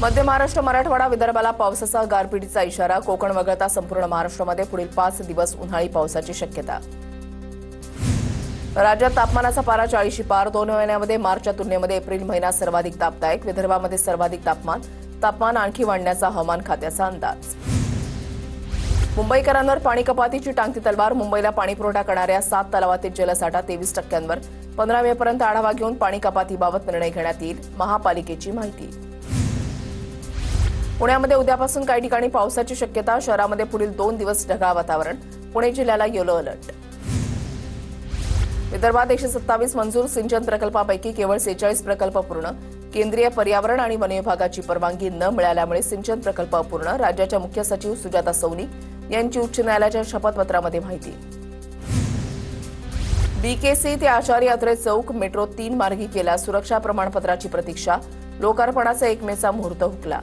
मध्य महाराष्ट्र, मराठवाडा, विदर्भाला पावसाचा गारपिटीचा इशारा. कोकण वगळता संपूर्ण महाराष्ट्रामध्ये पुढील 5 दिवस उन्हाळी पावसाची शक्यता. राज्यात तापमानाचा पारा 40शी पार. 2 महिन्यांमध्ये मार्चच्या तुलनेमध्ये एप्रिल महिना सर्वाधिक तापदायक. विदर्भामध्ये सर्वाधिक तापमान आणखी वाढण्याचा हवामान खात्याचा अंदाज. मुंबईकरांवर पाणी कपातीची टांगती तलवार. मुंबईला पाणीपुरवठा करणाऱ्या 7 तलावातील जलसाठा 23% 15 मेपर्यंत आढावा घेऊन पाणी कपातीबाबत निर्णय घेण्यात येईल. महापालिकेची माहिती. पुण्यामध्ये उद्यापासून काही ठिकाणी पावसाची शक्यता. शहरामध्ये पुढील 2 दिवस ढगाळ वातावरण. पुणे जिल्ह्याला येलो अलर्ट. विदर्भात 127 मंजूर सिंचन प्रकल्पापैकी केवळ 46 प्रकल्प पूर्ण. केंद्रीय पर्यावरण आणि वन विभागाची परवानगी न मिळाल्यामुळे सिंचन प्रकल्प अपूर्ण. राज्याच्या मुख्य सचिव सुजाता सौनी यांची उच्च न्यायालयाच्या शपथपत्रामध्ये माहिती. बीकेसी ते आचार्य यात्रे चौक मेट्रो 3 मार्गी केला. सुरक्षा प्रमाणपत्राची प्रतीक्षा. लोकार्पणाचा 1 मेचा मुहूर्त हुकला.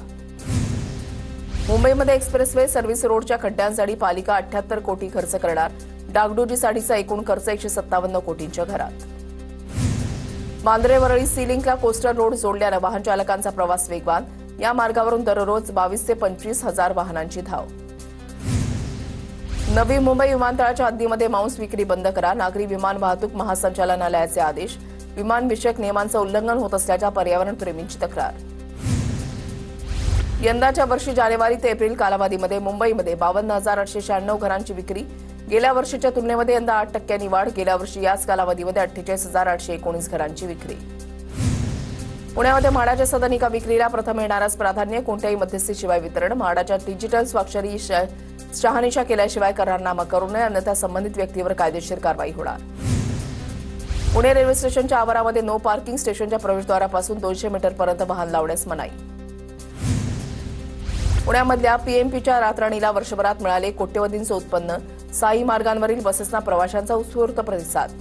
मुंबईमध्ये एक्सप्रेसवे सर्व्हिस रोडच्या खड्ड्यांसाठी पालिका 78 कोटी खर्च करणार. डागडुजीसाठीचा एकूण खर्च 157 कोटींच्या घरात. मांद्रे वरळी सी लिंकला कोस्टल रोड जोडल्यानं वाहन चालकांचा प्रवास वेगवान. या मार्गावरून दररोज 22 ते 25 हजार वाहनांची धाव. नवी मुंबई विमानतळाच्या हद्दीमध्ये मांस विक्री बंद करा. नागरी विमान वाहतूक महासंचालनालयाचे आदेश. विमानविषयक नियमांचं उल्लंघन होत असल्याच्या पर्यावरणप्रेमींची तक्रार. यंदाच्या वर्षी जानेवारी ते एप्रिल कालावधीमध्ये मुंबईमध्ये 52,896 घरांची विक्री. गेल्या वर्षीच्या तुलनेमध्ये यंदा 8% वाढ. गेल्या वर्षी याच कालावधीमध्ये 48,819 घरांची विक्री. पुण्यामध्ये म्हाडाच्या सदनिका विक्रीला प्रथम येणारच प्राधान्य. कोणत्याही मध्यस्थीशिवाय वितरण. म्हाडाच्या डिजिटल स्वाक्षरी शहानिशा केल्याशिवाय करारनामा करू नये, अन्यथा संबंधित व्यक्तीवर कायदेशीर कारवाई होणार. पुणे रेल्वे स्टेशनच्या आवारामध्ये नो पार्किंग. स्टेशनच्या प्रवेशद्वारापासून 200 मीटरपर्यंत वाहन लावण्यास मनाई. पुण्यामधल्या पीएमपीच्या रातराणीला वर्षभरात मिळाले कोट्यवधींचं उत्पन्न. साई मार्गांवरील बसेसना प्रवाशांचा उत्स्फूर्त प्रतिसाद.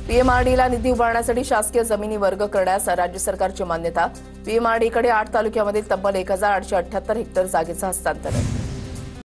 पीएमआरडीला निधी उभारण्यासाठी शासकीय जमिनी वर्ग करण्यास राज्य सरकारची मान्यता. पीएमआरडीकडे 8 तालुक्यामधील तब्बल 1,878 हेक्टर जागेचं हस्तांतरण.